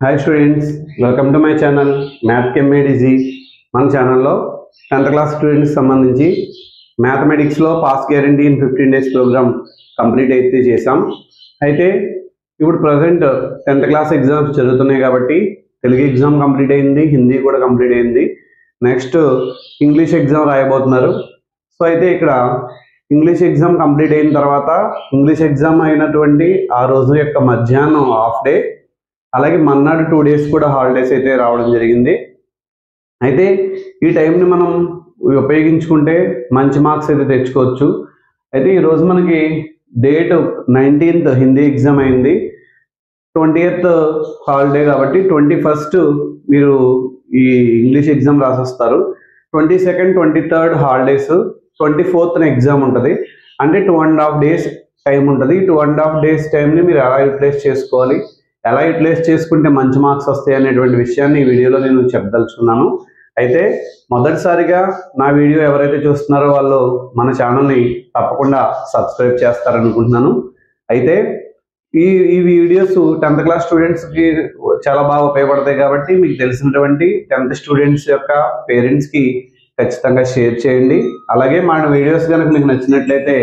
Hi students, welcome to my channel Math Chem Made Easy. మన ఛానల్లో 10th class students సంబంధించి మ్యాథమెటిక్స్లో pass guarantee in 15 days program complete అయితే చేసాం. అయితే ఇప్పుడు ప్రజెంట్ 10th క్లాస్ ఎగ్జామ్స్ జరుగుతున్నాయి కాబట్టి తెలుగు ఎగ్జామ్ కంప్లీట్ అయింది, హిందీ కూడా కంప్లీట్ అయింది. నెక్స్ట్ ఇంగ్లీష్ ఎగ్జామ్ రాయబోతున్నారు. సో అయితే ఇక్కడ ఇంగ్లీష్ ఎగ్జామ్ కంప్లీట్ అయిన తర్వాత ఇంగ్లీష్ ఎగ్జామ్ అయినటువంటి ఆ రోజు యొక్క మధ్యాహ్నం హాఫ్ డే, అలాగే మన్నాడు 2 days కూడా హాలిడేస్ అయితే రావడం జరిగింది. అయితే ఈ టైంని మనం ఉపయోగించుకుంటే మంచి మార్క్స్ అయితే తెచ్చుకోవచ్చు. అయితే ఈరోజు మనకి డేట్ 19th హిందీ ఎగ్జామ్ అయింది, 20th హాలిడే కాబట్టి 21st మీరు ఈ ఇంగ్లీష్ ఎగ్జామ్ రాసేస్తారు. 22nd 23rd holidays, 24th exam ఉంటుంది. అంటే 2.5 days టైం ఉంటుంది. 2.5 days టైంని మీరు ఎలా యూటిలైజ్ చేసుకోవాలి, ఎలా యూటిలైజ్ చేసుకుంటే మంచి మార్క్స్ వస్తాయి అనేటువంటి విషయాన్ని ఈ వీడియోలో నేను చెప్పదలుచుకున్నాను. అయితే మొదటిసారిగా నా వీడియో ఎవరైతే చూస్తున్నారో వాళ్ళు మన ఛానల్ని తప్పకుండా సబ్స్క్రైబ్ చేస్తారనుకుంటున్నాను. అయితే ఈ వీడియోస్ 10th క్లాస్ స్టూడెంట్స్కి చాలా బాగా ఉపయోగపడతాయి కాబట్టి మీకు తెలిసినటువంటి 10th స్టూడెంట్స్ యొక్క పేరెంట్స్కి ఖచ్చితంగా షేర్ చేయండి. అలాగే మన వీడియోస్ కనుక మీకు నచ్చినట్లయితే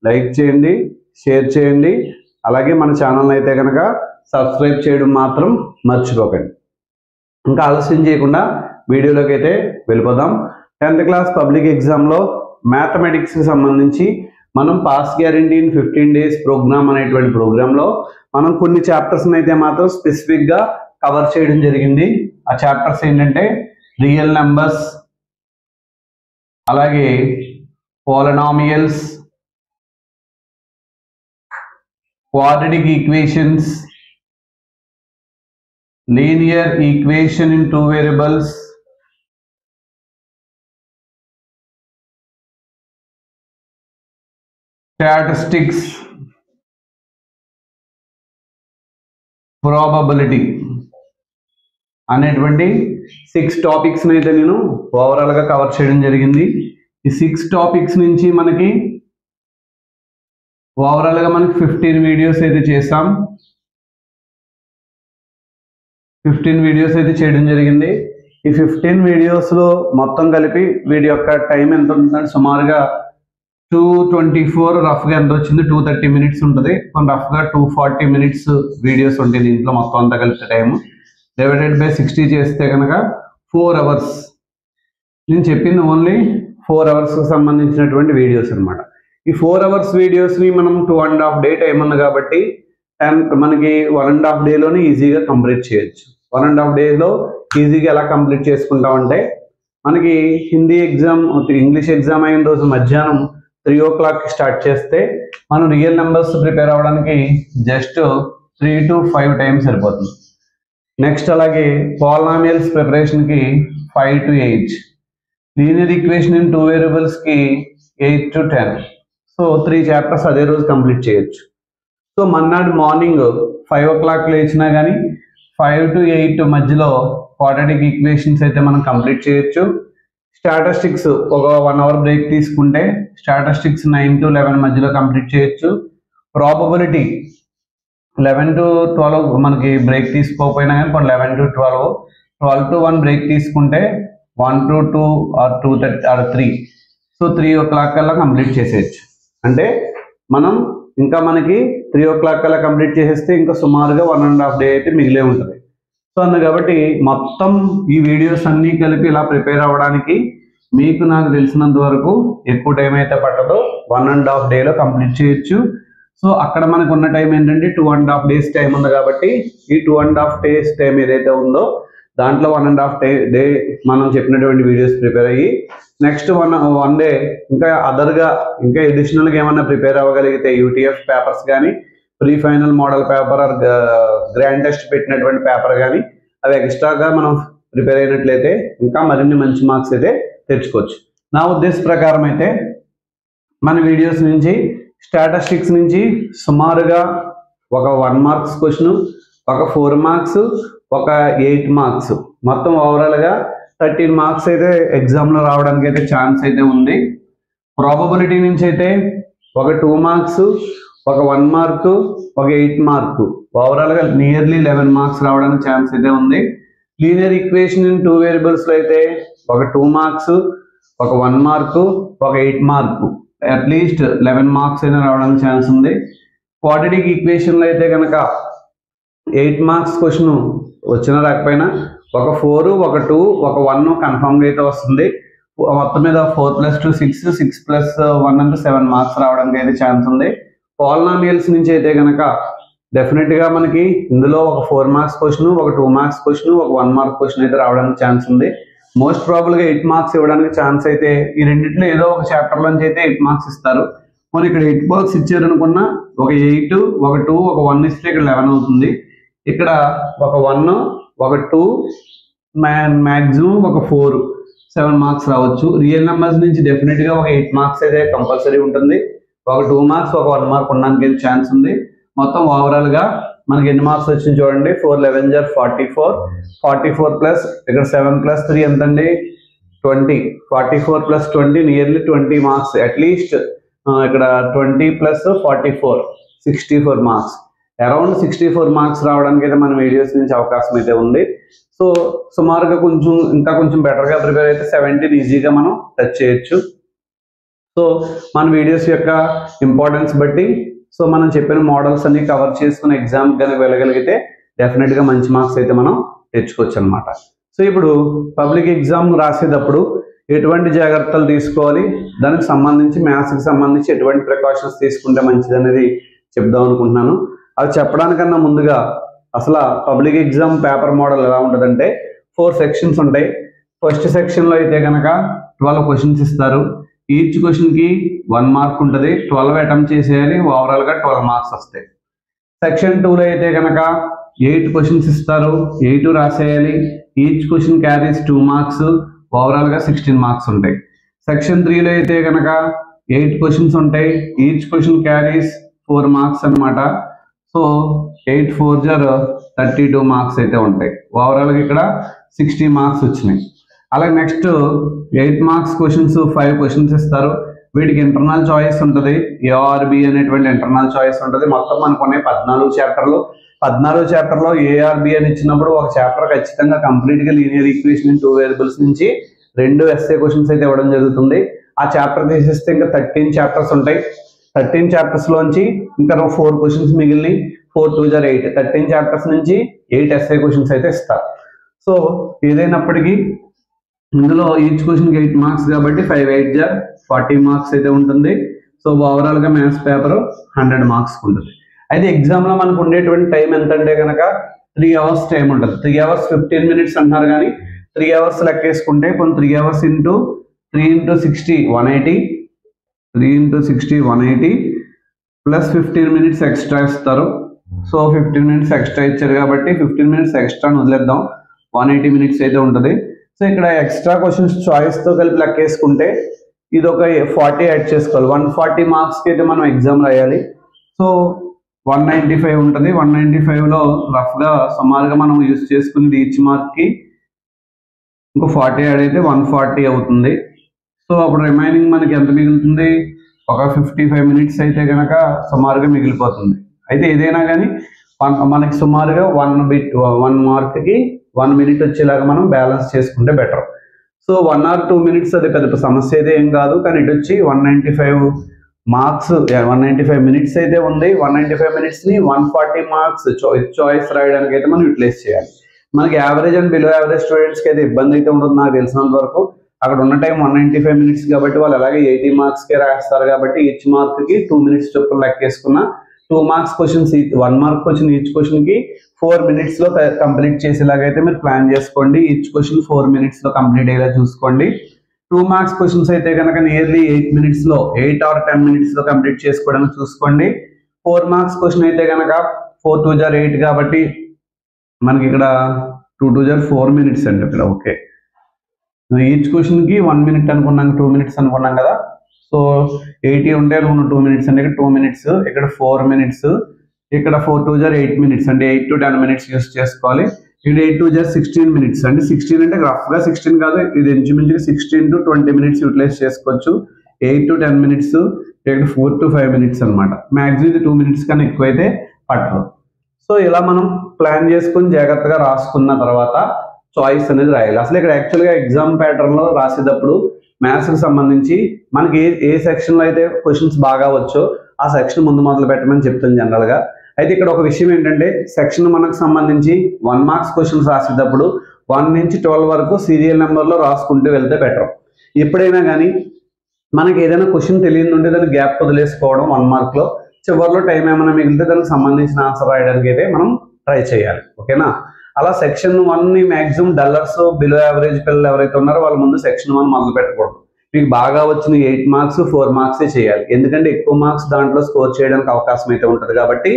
లైక్ చేయండి, షేర్ చేయండి. అలాగే మన ఛానల్ని అయితే కనుక సబ్స్క్రైబ్ చేయడం మాత్రం మర్చిపోకండి. ఇంకా ఆలస్యం చేయకుండా వీడియోలోకి అయితే వెళ్ళిపోదాం. 10th క్లాస్ పబ్లిక్ ఎగ్జామ్లో మ్యాథమెటిక్స్కి సంబంధించి మనం pass guarantee in 15 days programme అనేటువంటి ప్రోగ్రాంలో మనం కొన్ని చాప్టర్స్ని అయితే మాత్రం స్పెసిఫిక్గా కవర్ చేయడం జరిగింది. ఆ చాప్టర్స్ ఏంటంటే రియల్ నెంబర్స్, అలాగే polynomials, quadratic equations, linear equation in 2 variables, statistics, probability అనేటువంటి 6 టాపిక్స్ని అయితే నేను ఓవరాల్గా కవర్ చేయడం జరిగింది. ఈ 6 టాపిక్స్ నుంచి మనకి ఓవరాల్గా మనకి 15 వీడియోస్ అయితే చేసాం. 15 వీడియోస్ అయితే చేయడం జరిగింది. ఈ 15 వీడియోస్లో మొత్తం కలిపి వీడి యొక్క టైం ఎంత ఉంటుందంటే సుమారుగా 224, రఫ్గా ఎంత వచ్చింది 230 minutes ఉంటుంది. రఫ్గా 240 minutes వీడియోస్ ఉంటాయి దీంట్లో మొత్తం అంతా కలిపి టైం. డివైడెడ్ బై 60 చేస్తే కనుక 4 hours. నేను చెప్పింది ఓన్లీ 4 hours సంబంధించినటువంటి వీడియోస్ అనమాట. ఈ 4 hours వీడియోస్ని మనం 2.5 day టైం ఉంది కాబట్టి మనకి 1.5 dayలోనే ఈజీగా కంప్లీట్ చేయొచ్చు. 1.5 daysలో ఈజీగా ఎలా కంప్లీట్ చేసుకుంటామంటే మనకి హిందీ ఎగ్జామ్, ఇంగ్లీష్ ఎగ్జామ్ అయిన రోజు మధ్యాహ్నం 3 o'clock స్టార్ట్ చేస్తే మనం రియల్ నెంబర్స్ ప్రిపేర్ అవ్వడానికి జస్ట్ 3 to 5 times సరిపోతుంది. నెక్స్ట్ అలాగే పాలినామియల్స్ ప్రిపరేషన్కి 5 to 8, లీనియర్ ఈక్వేషన్ ఇన్ 2 variablesకి 8 to 10. సో 3 chapters అదే రోజు కంప్లీట్ చేయొచ్చు. సో మన్నాడు మార్నింగ్ 5 o'clock లేచినా కానీ 5 to 8 మధ్యలో క్వాడ్రాటిక్ ఈక్వేషన్స్ అయితే మనం కంప్లీట్ చేయొచ్చు. స్టాటిస్టిక్స్ ఒక 1 hour బ్రేక్ తీసుకుంటే స్టాటిస్టిక్స్ 9 to 11 మధ్యలో కంప్లీట్ చేయొచ్చు. ప్రాబబిలిటీ 11 to 12 మనకి బ్రేక్ తీసుకోకపోయినా కానీ 11 to 12, 12 to 1 బ్రేక్ తీసుకుంటే 1 to 2 or 2:30 or 3. So 3 o'clock కల్లా కంప్లీట్ చేసేయచ్చు. అంటే మనం ఇంకా మనకి 3 o'clock కల్లా కంప్లీట్ చేసేస్తే ఇంకా సుమారుగా 1.5 day అయితే మిగిలే ఉంటుంది. సో కాబట్టి మొత్తం ఈ వీడియోస్ అన్నీ కలిపి ఇలా ప్రిపేర్ అవ్వడానికి మీకు నాకు తెలిసినంత వరకు ఎక్కువ టైం అయితే పట్టదు. 1.5 dayలో కంప్లీట్ చేయొచ్చు. సో అక్కడ మనకు ఉన్న టైం ఏంటంటే 2.5 days టైం ఉంది కాబట్టి ఈ 2.5 days టైం ఏదైతే ఉందో దాంట్లో 1.5 day మనం చెప్పినటువంటి వీడియోస్ ప్రిపేర్ అయ్యి నెక్స్ట్ 1 day ఇంకా అదర్గా ఇంకా అడిషనల్గా ఏమన్నా ప్రిపేర్ అవ్వగలిగితే యూటీఎఫ్ పేపర్స్ కానీ, pre final model paper or grand test పెట్టినటువంటి పేపర్ కానీ అవి ఎక్స్ట్రాగా మనం ప్రిపేర్ అయినట్లయితే ఇంకా మరిన్ని మంచి మార్క్స్ అయితే తెచ్చుకోవచ్చు. నా ఉద్దేశ ప్రకారం అయితే మన వీడియోస్ నుంచి స్టాటిస్టిక్స్ నుంచి సుమారుగా ఒక 1 marks క్వశ్చన్, ఒక 4 marks, ఒక 8 marks, మొత్తం ఓవరాల్గా 13 marks అయితే ఎగ్జామ్లో రావడానికి అయితే ఛాన్స్ అయితే ఉంది. ప్రాబబిలిటీ నుంచి అయితే ఒక 2 marks, ఒక 1 మార్కు, ఒక 8 మార్కు, ఓవరాల్గా నియర్లీ 11 మార్క్స్ రావడానికి ఛాన్స్ అయితే ఉంది. లీనియర్ ఈక్వేషన్ ఇన్ 2 వేరియబుల్స్లో అయితే ఒక 2 మార్క్స్, ఒక 1 మార్కు, ఒక 8 మార్కు, అట్లీస్ట్ 11 మార్క్స్ అయినా రావడానికి ఛాన్స్ ఉంది. క్వాడ్రాటిక్ ఈక్వేషన్లో అయితే కనుక 8 మార్క్స్ క్వశ్చన్ వచ్చినా రాకపోయినా ఒక 4, ఒక 2, ఒక 1 కన్ఫామ్గా అయితే వస్తుంది. మొత్తం మీద 4 + 2 6, 6 + 1 అంటే 7 మార్క్స్ రావడానికి అయితే ఛాన్స్ ఉంది. పాలినామియల్స్ నుంచి అయితే కనుక డెఫినెట్గా మనకి ఇందులో ఒక 4 మార్క్స్ క్వశ్చన్, ఒక 2 మార్క్స్ క్వశ్చన్, ఒక 1 మార్క్ క్వశ్చన్ అయితే రావడానికి ఛాన్స్ ఉంది. మోస్ట్ ప్రాబుల్గా 8 మార్క్స్ ఇవ్వడానికి ఛాన్స్ అయితే ఈ రెండింటిలో ఏదో ఒక చాప్టర్ నుంచి అయితే 8 మార్క్స్ ఇస్తారు. మరి ఇక్కడ 8 మార్క్స్ ఇచ్చారనుకున్నా ఒక 8, ఒక 2, ఒక 1 ఇస్తే ఇక్కడ 11 అవుతుంది. ఇక్కడ ఒక 1, ఒక 2, మ్యాక్సిమం ఒక 4, 7 మార్క్స్ రావచ్చు. రియల్ నెంబర్స్ నుంచి డెఫినెట్గా ఒక 8 మార్క్స్ అయితే కంపల్సరీ ఉంటుంది. ఒక 2 మార్క్స్, ఒక 1 మార్క్ ఉండడానికి అయితే ఛాన్స్ ఉంది. మొత్తం ఓవరాల్గా మనకి ఎన్ని మార్క్స్ వచ్చింది చూడండి. 4 11 = 44, 44 ప్లస్ ఇక్కడ 7 + 3 ఎంతండి 20, 44 + 20 నియర్లీ 20 మార్క్స్. అట్లీస్ట్ ఇక్కడ 20 + 44 64 మార్క్స్, అరౌండ్ 64 మార్క్స్ రావడానికి అయితే మన వీడియోస్ నుంచి అవకాశం అయితే ఉంది. సో సుమారుగా ఇంకా కొంచెం బెటర్గా ప్రిపేర్ అయితే 17 ఈజీగా మనం టచ్ చేయొచ్చు. సో మన వీడియోస్ యొక్క ఇంపార్టెన్స్ బట్టి సో మనం చెప్పిన మోడల్స్ అన్ని కవర్ చేసుకుని ఎగ్జామ్ కానీ వెళ్ళగలిగితే డెఫినెట్గా మంచి మార్క్స్ అయితే మనం తెచ్చుకోవచ్చు అనమాట. సో ఇప్పుడు పబ్లిక్ ఎగ్జామ్ రాసేటప్పుడు ఎటువంటి జాగ్రత్తలు తీసుకోవాలి, దానికి సంబంధించి మ్యాథ్స్కి సంబంధించి ఎటువంటి ప్రికాషన్స్ తీసుకుంటే మంచిది అనేది చెప్దాం అనుకుంటున్నాను. అవి చెప్పడానికన్నా ముందుగా అసలు పబ్లిక్ ఎగ్జామ్ పేపర్ మోడల్ ఎలా ఉంటుందంటే 4 సెక్షన్స్ ఉంటాయి. ఫస్ట్ సెక్షన్లో అయితే కనుక 12 క్వశ్చన్స్ ఇస్తారు. ఈచ్ క్వశ్చన్కి 1 మార్క్ ఉంటుంది. 12 అటెంప్ట్ చేసేయాలి, ఓవరాల్గా 12 మార్క్స్ వస్తాయి. సెక్షన్ 2లో అయితే కనుక 8 క్వశ్చన్స్ ఇస్తారు, 8 రాసేయాలి. ఈచ్ క్వశ్చన్ క్యారీస్ 2 మార్క్స్, ఓవరాల్గా 16 మార్క్స్ ఉంటాయి. సెక్షన్ 3లో అయితే కనుక 8 క్వశ్చన్స్ ఉంటాయి, ఈచ్ క్వశ్చన్ క్యారీస్ 4 మార్క్స్ అనమాట. సో 8 4 = 32 మార్క్స్ అయితే ఉంటాయి. ఓవరాల్గా ఇక్కడ 60 మార్క్స్ వచ్చినాయి. అలాగే నెక్స్ట్ 8 మార్క్స్ క్వశ్చన్స్ 5 క్వశ్చన్స్ ఇస్తారు. వీటికి ఇంటర్నల్ చాయిస్ ఉంటుంది, ఏఆర్బి అనేటువంటి ఇంటర్నల్ చాయిస్ ఉంటుంది. మొత్తం మనకున్నాయి 14 చాప్టర్లు. 14 చాప్టర్లో ఏఆర్బి అని ఇచ్చినప్పుడు ఒక చాప్టర్ ఖచ్చితంగా కంప్లీట్గా లీనియర్ ఈక్వేషన్ ఇన్ 2 వేరియబుల్స్ నుంచి 2 ఎస్ఏ క్వశ్చన్స్ అయితే ఇవ్వడం జరుగుతుంది. ఆ చాప్టర్ తీసేస్తే ఇంకా 13 చాప్టర్స్ ఉంటాయి. 13 చాప్టర్స్లోంచి ఇంకా 4 క్వశ్చన్స్ మిగిలిన 4 2 = 8, 13 చాప్టర్స్ నుంచి 8 ఎస్ఏ క్వశ్చన్స్ అయితే ఇస్తారు. సో ఏదైనప్పటికీ ఇందులో ఈచ్ క్వశ్చన్కి 8 మార్క్స్ కాబట్టి 5 8 = 40 మార్క్స్ అయితే ఉంటుంది. సో ఓవరాల్గా మ్యాథ్స్ పేపర్ 100 మార్క్స్ ఉంటుంది. అయితే ఎగ్జామ్లో మనకు ఉండేటువంటి టైం ఎంత అంటే కనుక 3 అవర్స్ టైం ఉంటుంది. 3 అవర్స్ 15 మినిట్స్ అంటున్నారు కానీ 3 అవర్స్ లెక్కేసుకుంటే కొన్ని 3 hours into 3 × 60 180, 3 × 60 180 plus 15 minutes extra ఇస్తారు. సో 15 మినిట్స్ ఎక్స్ట్రా ఇచ్చారు కాబట్టి 15 మినిట్స్ ఎక్స్ట్రా వదిలేద్దాం, 180 మినిట్స్ అయితే ఉంటుంది. సో ఇక్కడ ఎక్స్ట్రా క్వశ్చన్స్ చాయిస్తో కలిపి లెక్కేసుకుంటే ఇది ఒక 40 యాడ్ చేసుకోవాలి. 140 మార్క్స్కి అయితే మనం ఎగ్జామ్ రాయాలి. సో 195 ఉంటుంది. 195లో రఫ్గా సుమారుగా మనం యూజ్ చేసుకునేది ఈచ్ మార్క్కి ఇంకో 40 యాడ్ అయితే 140 అవుతుంది. సో అప్పుడు రిమైనింగ్ మనకి ఎంత మిగులుతుంది, ఒక 55 మినిట్స్ అయితే కనుక సుమారుగా మిగిలిపోతుంది. అయితే ఏదైనా కానీ మనకి సుమారుగా 1 మార్క్కి 1 మినిట్ వచ్చేలాగా మనం బ్యాలెన్స్ చేసుకుంటే బెటర్. సో 1 or 2 మినిట్స్ అది పెద్ద సమస్య అయితే ఏం కాదు. కానీ ఇటు వచ్చి 195 మార్క్స్ 195 మినిట్స్ అయితే ఉంది. 195 మినిట్స్ని 140 మార్క్స్ చాయిస్ రాయడానికి అయితే మనం యూటిలైజ్ చేయాలి. మనకి యావరేజ్ అండ్ బిలో యావరేజ్ స్టూడెంట్స్కి అయితే ఇబ్బంది అయితే ఉండదు నాకు తెలిసినంత వరకు. అక్కడ ఉన్న టైం 195 మినిట్స్ కాబట్టి వాళ్ళు అలాగే 80 మార్క్స్కే రాస్తారు కాబట్టి ఈచ్ మార్క్కి 2 మినిట్స్ చొప్పున లెక్కేసుకున్న 2 marks questions 1 mark question each క్వశ్చన్కి 4 మినిట్స్లో కంప్లీట్ చేసేలాగైతే మీరు ప్లాన్ చేసుకోండి. ఈచ్ క్వశ్చన్ 4 మినిట్స్లో కంప్లీట్ అయ్యేలా చూసుకోండి. 2 మార్క్స్ క్వశ్చన్స్ అయితే కనుక నియర్లీ 8 మినిట్స్లో 8 or 10 మినిట్స్లో కంప్లీట్ చేసుకోవడానికి చూసుకోండి. 4 మార్క్స్ క్వశ్చన్ అయితే కనుక 4 2 = 8 కాబట్టి మనకి ఇక్కడ 2 2 = 4 మినిట్స్ అండి ఇక్కడ. ఓకే, ఈచ్ క్వశ్చన్కి 1 మినిట్ అనుకున్నాం, 2 మినిట్స్ అనుకున్నాం కదా. సో 80 ఉంటే 2 మినిట్స్ అంటే ఇక్కడ 2 మినిట్స్, ఇక్కడ 4 మినిట్స్, ఇక్కడ 4 2 = 8 మినిట్స్ అంటే 8 to 10 మినిట్స్ యూస్ చేసుకోవాలి. ఇక్కడ 8 2 = 16 మినిట్స్ అంటే 16 అంటే రఫ్గా 16 కాదు, ఇది ఇంచుమించుగా 16 to 20 మినిట్స్ యూటిలైజ్ చేసుకోవచ్చు. 8 to 10 minutes, take 4 to 5 minutes అనమాట. మ్యాక్సిమం ఇది 2 minutes కన్నా ఎక్కువైతే పట్టదు. సో ఇలా మనం ప్లాన్ చేసుకుని జాగ్రత్తగా రాసుకున్న తర్వాత చాయిస్ అనేది రాయాలి. అసలు ఇక్కడ యాక్చువల్గా ఎగ్జామ్ ప్యాటర్న్లో రాసేటప్పుడు మ్యాథ్స్కి సంబంధించి మనకి ఏ సెక్షన్లో అయితే క్వశ్చన్స్ బాగా వచ్చో ఆ సెక్షన్ ముందు మొదలు పెట్టమని చెప్తాను జనరల్గా. అయితే ఇక్కడ ఒక విషయం ఏంటంటే సెక్షన్ మనకు సంబంధించి 1 marks క్వశ్చన్స్ రాసేటప్పుడు 1 నుంచి 12 వరకు సీరియల్ నెంబర్లో రాసుకుంటూ వెళ్తే బెటర్. ఎప్పుడైనా కానీ మనకి ఏదైనా క్వశ్చన్ తెలియదు ఉంటే దాన్ని గ్యాప్ వదిలేసుకోవడం 1 markలో, చివరిలో టైం ఏమైనా మిగిలితే దానికి సంబంధించిన ఆన్సర్ రాయడానికి అయితే మనం ట్రై చేయాలి. ఓకేనా? అలా సెక్షన్ 1ని మ్యాక్సిమం డల్లర్స్ బిలో యావరేజ్ పిల్లలు ఎవరైతే ఉన్నారో వాళ్ళ ముందు సెక్షన్ 1 మొదలు పెట్టకూడదు. మీకు బాగా వచ్చిన 8 marks 4 marks చేయాలి. ఎందుకంటే ఎక్కువ మార్క్స్ దాంట్లో స్కోర్ చేయడానికి అవకాశం అయితే ఉంటుంది కాబట్టి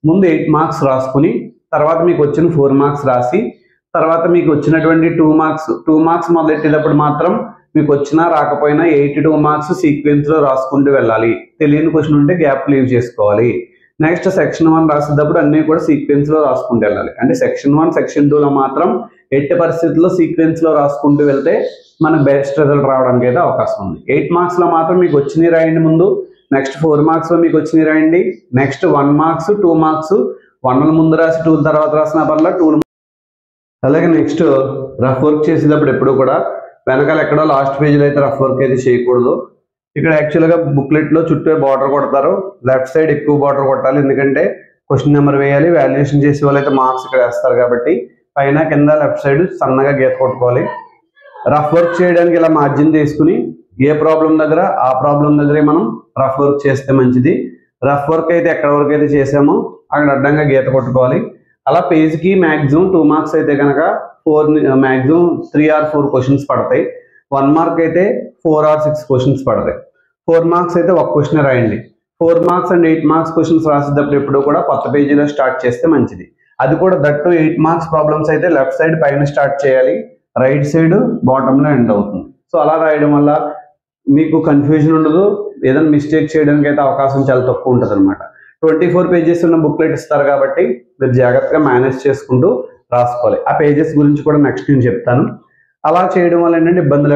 ముందు 8 marks రాసుకుని తర్వాత మీకు వచ్చిన 4 marks రాసి తర్వాత మీకు వచ్చినటువంటి 2 marks మొదలెట్టేటప్పుడు మాత్రం మీకు వచ్చినా రాకపోయినా 82 marks సీక్వెన్స్లో రాసుకుంటూ వెళ్ళాలి. తెలియని క్వశ్చన్ ఉంటే గ్యాప్ లీవ్ చేసుకోవాలి. నెక్స్ట్ సెక్షన్ 1 రాసేటప్పుడు అన్నీ కూడా సీక్వెన్స్లో రాసుకుంటూ వెళ్ళాలి. అంటే సెక్షన్ 1 సెక్షన్ 2లో మాత్రం ఎట్టి పరిస్థితుల్లో సీక్వెన్స్లో రాసుకుంటూ వెళ్తే మనకు బెస్ట్ రిజల్ట్ రావడానికి అయితే అవకాశం ఉంది. 8 marksలో మాత్రం మీకు వచ్చినవి రాయండి ముందు, నెక్స్ట్ 4 marksలో మీకు వచ్చినవి రాయండి, నెక్స్ట్ 1 marks 2 marks 1ల ముందు రాసి 2 తర్వాత రాసిన పర్లా 2. అలాగే నెక్స్ట్ రఫ్ వర్క్ చేసేటప్పుడు ఎప్పుడు కూడా వెనకాల ఎక్కడో లాస్ట్ పేజీలో అయితే రఫ్ వర్క్ అయితే చేయకూడదు. ఇక్కడ యాక్చువల్గా బుక్లెట్లో చుట్టూ బార్డర్ కొడతారు, లెఫ్ట్ సైడ్ ఎక్కువ బార్డర్ కొట్టాలి. ఎందుకంటే క్వశ్చన్ నెంబర్ వేయాలి, వాల్యుయేషన్ చేసే వాళ్ళు అయితే మార్క్స్ ఇక్కడ వేస్తారు కాబట్టి పైన కింద లెఫ్ట్ సైడ్ సన్నగా గీత కొట్టుకోవాలి. రఫ్ వర్క్ చేయడానికి ఇలా మార్జిన్ తీసుకుని ఏ ప్రాబ్లం దగ్గర ఆ ప్రాబ్లం దగ్గరే మనం రఫ్ వర్క్ చేస్తే మంచిది. రఫ్ వర్క్ అయితే ఎక్కడ వరకు అయితే చేసామో అక్కడ అడ్డంగా గీత కొట్టుకోవాలి. అలా పేజ్కి మ్యాక్సిమం 2 marks అయితే కనుక మ్యాక్సిమం 3 or 4 క్వశ్చన్స్ పడతాయి. 1 mark అయితే 4 or 6 క్వశ్చన్స్ పడతాయి. 4 marks అయితే ఒక క్వశ్చన్ రాయండి. 4 marks and 8 marks క్వశ్చన్స్ రాసేటప్పుడు ఎప్పుడు కూడా కొత్త పేజీలో స్టార్ట్ చేస్తే మంచిది. అది కూడా దట్టు 8 marks ప్రాబ్లమ్స్ అయితే లెఫ్ట్ సైడ్ పైన స్టార్ట్ చేయాలి, రైట్ సైడ్ బాటంలో ఎండ్ అవుతుంది. సో అలా రాయడం వల్ల మీకు కన్ఫ్యూజన్ ఉండదు, ఏదైనా మిస్టేక్ చేయడానికి అయితే అవకాశం చాలా తక్కువ ఉంటుంది అనమాట. 24 pages ఉన్న బుక్లెట్ ఇస్తారు కాబట్టి మీరు జాగ్రత్తగా మేనేజ్ చేసుకుంటూ రాసుకోవాలి. ఆ పేజెస్ గురించి కూడా నెక్స్ట్ నేను చెప్తాను. అలా చేయడం వల్ల ఏంటంటే ఇబ్బందులు,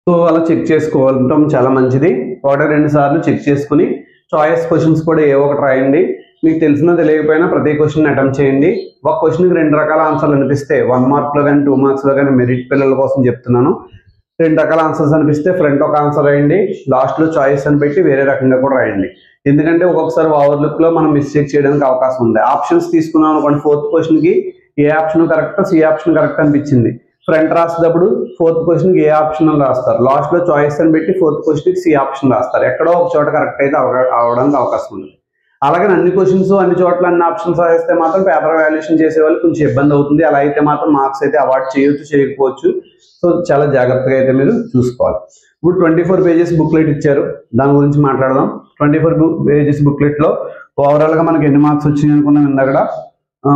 సో అలా చెక్ చేసుకోవడం చాలా మంచిది. 1-2 సార్లు చెక్ చేసుకుని చాయిస్ క్వశ్చన్స్ కూడా ఏ ఒకటి రాయండి. మీకు తెలిసినా తెలియకపోయినా ప్రతి క్వశ్చన్ అటెంప్ట్ చేయండి. ఒక క్వశ్చన్కి 2 రకాల ఆన్సర్లు అనిపిస్తే 1 markలో కానీ 2 marksలో కానీ మెరిట్ పిల్లల కోసం చెప్తున్నాను. 2 రకాల ఆన్సర్స్ అనిపిస్తే ఫ్రంట్ ఒక ఆన్సర్ రాయండి, లాస్ట్లో చాయిస్ అని పెట్టి వేరే రకంగా కూడా రాయండి. ఎందుకంటే ఒక్కొక్కసారి ఓవర్లుక్లో మనం మిస్టేక్ చేయడానికి అవకాశం ఉంది. ఆప్షన్స్ తీసుకున్నాం అనుకోండి, 4th క్వశ్చన్కి ఏ option correct C option correct అనిపించింది, ఫ్రంట్ రాసేటప్పుడు 4th క్వశ్చన్కి ఏ ఆప్షన్ అని రాస్తారు, లాస్ట్లో చాయిస్ అని పెట్టి 4th క్వశ్చన్కి సి ఆప్షన్ రాస్తారు. ఎక్కడో ఒక చోట కరెక్ట్ అయితే అవడానికి అవకాశం ఉంది. అలాగే అన్ని క్వశ్చన్స్ అన్ని చోట్ల అన్ని ఆప్షన్స్ రాస్తే మాత్రం పేపర్ వాల్యుయేషన్ చేసే వాళ్ళు కొంచెం ఇబ్బంది అవుతుంది. అలా అయితే మాత్రం మార్క్స్ అయితే అవార్డ్ చేయొచ్చు చేయకపోవచ్చు. సో చాలా జాగ్రత్తగా అయితే మీరు చూసుకోవాలి. ఇప్పుడు 24 pages బుక్లెట్ ఇచ్చారు, దాని గురించి మాట్లాడదాం. 24 pages బుక్లెట్లో ఓవరాల్గా మనకి ఎన్ని మార్క్స్ వచ్చినాయి అనుకున్నాం ఇందాక.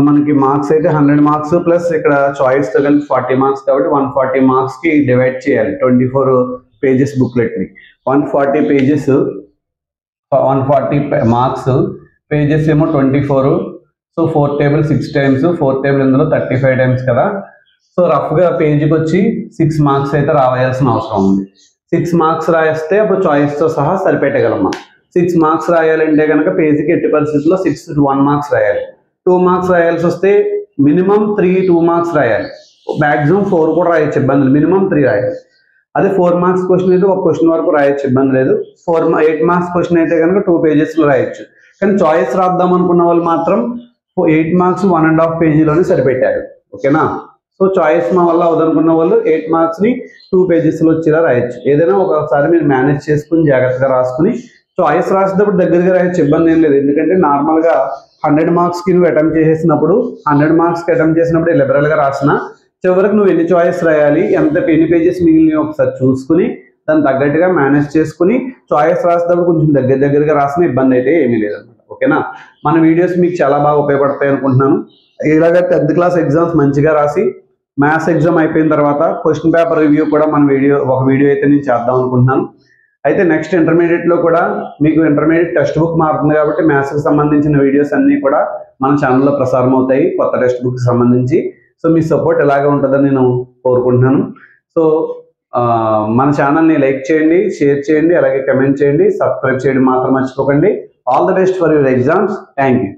మనకి మార్క్స్ అయితే 100 marks ప్లస్ ఇక్కడ చాయిస్తో కలిపి 40 marks కాబట్టి 140 marksకి డివైడ్ చేయాలి 24 pages బుక్లెట్ని. 140 pages 140 marks, పేజెస్ ఏమో 24. సో 4 tables 6 times, 4 table ఇందులో 35 times కదా. సో రఫ్గా పేజీకి వచ్చి 6 marks అయితే రాయాల్సిన అవసరం ఉంది. 6 marks రాయిస్తే అప్పుడు చాయిస్తో సహా సరిపెట్టగలం మనం. 6 marks రాయాలంటే కనుక పేజీకి ఎట్టి పరిస్థితుల్లో 6 to 1 marks రాయాలి. 2 marks రాయాల్సి వస్తే మినిమం 2 marks రాయాలి. మ్యాక్సిమం 4 కూడా రాయొచ్చు, ఇబ్బంది లేదు. మినిమం 3 రాయాలి. అదే 4 marks క్వశ్చన్ అయితే ఒక క్వశ్చన్ వరకు రాయొచ్చు, ఇబ్బంది లేదు. 8 marks క్వశ్చన్ అయితే కనుక 2 pagesలో రాయొచ్చు. కానీ చాయిస్ రాద్దాం అనుకున్న వాళ్ళు మాత్రం 8 marks 1.5 pageలోనే సరిపెట్టారు. ఓకేనా? సో చాయిస్ మా వల్ల అవదనుకున్న వాళ్ళు 8 marksని 2 pagesలో వచ్చేలా రాయొచ్చు. ఏదైనా ఒకసారి మీరు మేనేజ్ చేసుకుని జాగ్రత్తగా రాసుకుని చాయిస్ రాసేటప్పుడు దగ్గరగా రాయొచ్చు, ఇబ్బంది ఏం లేదు. ఎందుకంటే నార్మల్గా 100 marksకి నువ్వు అటెంప్ట్ చేసేసినప్పుడు 100 marksకి అటెంప్ట్ చేసినప్పుడు లిబరల్గా రాసిన చివరికి నువ్వు ఎన్ని చాయిస్ రాయాలి, ఎన్ని పేజెస్ మిగిలిన ఒకసారి చూసుకుని దాన్ని తగ్గట్టుగా మేనేజ్ చేసుకుని చాయిస్ రాసేటప్పుడు కొంచెం దగ్గరగా రాసిన ఇబ్బంది అయితే ఏమీ లేదన్నమాట. ఓకేనా? మన వీడియోస్ మీకు చాలా బాగా ఉపయోగపడతాయి అనుకుంటున్నాను. ఇలాగ 10th class ఎగ్జామ్స్ మంచిగా రాసి మ్యాథ్స్ ఎగ్జామ్ అయిపోయిన తర్వాత క్వశ్చన్ పేపర్ రివ్యూ కూడా ఒక వీడియో అయితే నేను చేద్దాం అనుకుంటున్నాను. అయితే నెక్స్ట్ ఇంటర్మీడియట్లో కూడా మీకు ఇంటర్మీడియట్ టెక్స్ట్ బుక్ మారుతుంది కాబట్టి మ్యాథ్స్కి సంబంధించిన వీడియోస్ అన్నీ కూడా మన ఛానల్లో ప్రసారం అవుతాయి కొత్త టెక్స్ట్ బుక్కి సంబంధించి. సో మీ సపోర్ట్ ఎలాగే ఉంటుందని నేను కోరుకుంటున్నాను. సో మన ఛానల్ని లైక్ చేయండి, షేర్ చేయండి, అలాగే కమెంట్ చేయండి, సబ్స్క్రైబ్ చేయడం మాత్రం మర్చిపోకండి. All the best for your exams. Thank you.